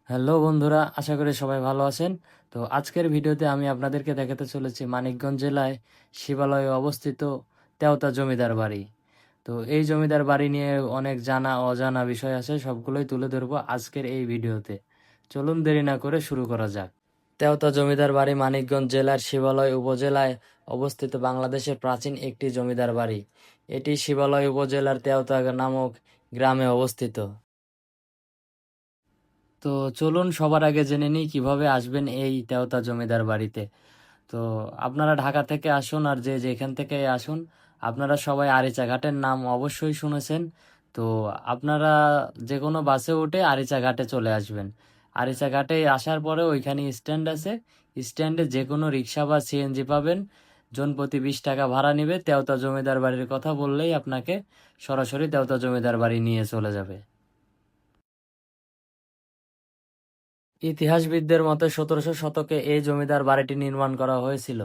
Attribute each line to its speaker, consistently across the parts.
Speaker 1: Hello বন্ধুরা, আশা করি সবাই ভালো আছেন। তো আজকের ভিডিওতে আমি আপনাদেরকে দেখাতে চলেছি মানিকগঞ্জ জেলায় শিবালয়ে অবস্থিত তেওতা জমিদার বাড়ি। তো এই জমিদার বাড়ি নিয়ে অনেক জানা অজানা বিষয় আছে, সবগুলোই তুলে ধরবো আজকের এই ভিডিওতে। চলুন দেরি না করে শুরু করা যাক। তেওতা জমিদার বাড়ি মানিকগঞ্জ জেলার শিবালয় উপজেলায় অবস্থিত বাংলাদেশের প্রাচীন একটি জমিদার বাড়ি। এটি শিবালয় উপজেলার তেওতা নামক গ্রামে অবস্থিত। তো চলুন সবার আগে জেনে নিই কিভাবে আসবেন এই তেওতা জমিদার বাড়িতে। তো আপনারা ঢাকা থেকে আসুন আর যে যেখান থেকে আসুন, আপনারা সবাই আরিচা ঘাটের নাম অবশ্যই শুনেছেন। তো আপনারা যে কোনো বাসে উঠে আরিচা ঘাটে চলে আসবেন। আরিচা ঘাটে আসার পরে ওইখানে স্ট্যান্ড আছে, স্ট্যান্ডে যে কোনো রিক্সা বা সিএনজি পাবেন। জনপ্রতি 20 টাকা ভাড়া নেবে। তেওতা জমিদার বাড়ির কথা বললেই আপনাকে সরাসরি তেওতা জমিদার বাড়ি নিয়ে চলে যাবে। ইতিহাসবিদদের মতে 1700 শতকে এই জমিদার বাড়িটি নির্মাণ করা হয়েছিল।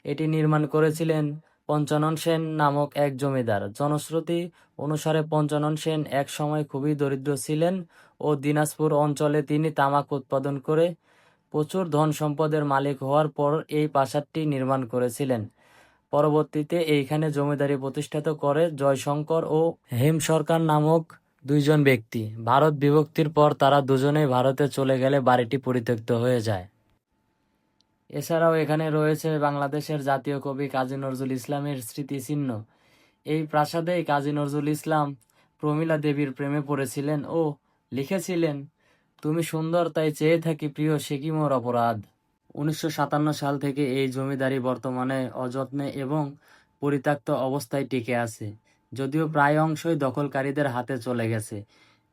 Speaker 1: এটি নির্মাণ করেছিলেন পঞ্চানন সেন নামক এক জমিদার। জনশ্রুতি অনুসারে পঞ্চানন সেন এক সময় খুবই দরিদ্র ছিলেন ও দিনাজপুর অঞ্চলে তিনি তামাক উৎপাদন করে প্রচুর ধন সম্পদের মালিক হওয়ার পর এই প্রাসাদটি নির্মাণ করেছিলেন। পরবর্তীতে এইখানে জমিদারি প্রতিষ্ঠিত করে জয়শঙ্কর ও হেম সরকার নামক দুইজন ব্যক্তি। ভারত বিভক্তির পর তারা দুজনেই ভারতে চলে গেলে বাড়িটি পরিত্যক্ত হয়ে যায়। এছাড়াও এখানে রয়েছে বাংলাদেশের জাতীয় কবি কাজী নজরুল ইসলামের স্মৃতিচিহ্ন। এই প্রাসাদেই কাজী নজরুল ইসলাম প্রমীলা দেবীর প্রেমে পড়েছিলেন ও লিখেছিলেন, তুমি সুন্দর তাই চেয়ে থাকি প্রিয়, সে কি মোর অপরাধ। 1957 সাল থেকে এই জমিদারি বর্তমানে অযত্নে এবং পরিত্যক্ত অবস্থায় টিকে আছে, যদিও প্রায় অংশই দখলকারীদের হাতে চলে গেছে।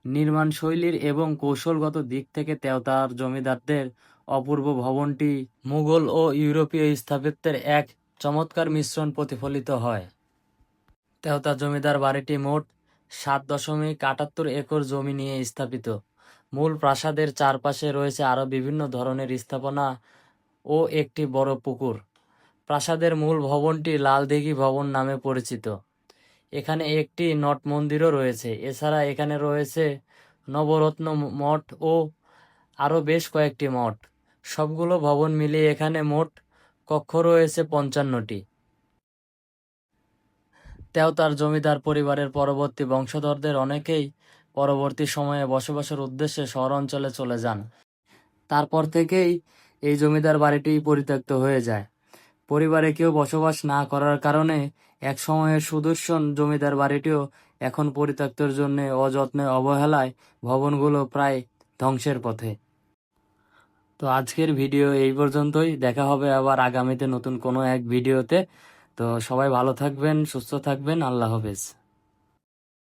Speaker 1: নির্মাণ শৈলীর এবং কৌশলগত দিক থেকে তেওতার জমিদারদের অপূর্ব ভবনটি মুঘল ও ইউরোপীয় স্থাপত্যের এক চমৎকার মিশ্রণ প্রতিফলিত হয়। তেওতা জমিদার বাড়িটি মোট 7.78 একর জমি নিয়ে স্থাপিত। মূল প্রাসাদের চারপাশে রয়েছে আরও বিভিন্ন ধরনের স্থাপনা ও একটি বড় পুকুর। প্রাসাদের মূল ভবনটি লালদিঘি ভবন নামে পরিচিত। এখানে একটি নট মন্দিরও রয়েছে। এছাড়া এখানে রয়েছে নবরত্ন মঠ ও আরও বেশ কয়েকটি মঠ। সবগুলো ভবন মিলিয়ে এখানে মোট কক্ষ রয়েছে 55টি। তেওতার জমিদার পরিবারের পরবর্তী বংশধরদের অনেকেই পরবর্তী সময়ে বসবাসের উদ্দেশ্যে শহর অঞ্চলে চলে যান। তারপর থেকেই এই জমিদার বাড়িটি পরিত্যক্ত হয়ে যায়। পরিবারে কেউ বসবাস না করার কারণে এক সময়ের সুদর্শন জমিদার বাড়িটিও এখন পরিত্যক্তর জন্য অযত্নে অবহেলায় ভবনগুলো প্রায় ধ্বংসের পথে। তো আজকের ভিডিও এই পর্যন্তই। দেখা হবে আবার আগামীতে নতুন কোনো এক ভিডিওতে। তো সবাই ভালো থাকবেন, সুস্থ থাকবেন। আল্লাহ হাফেজ।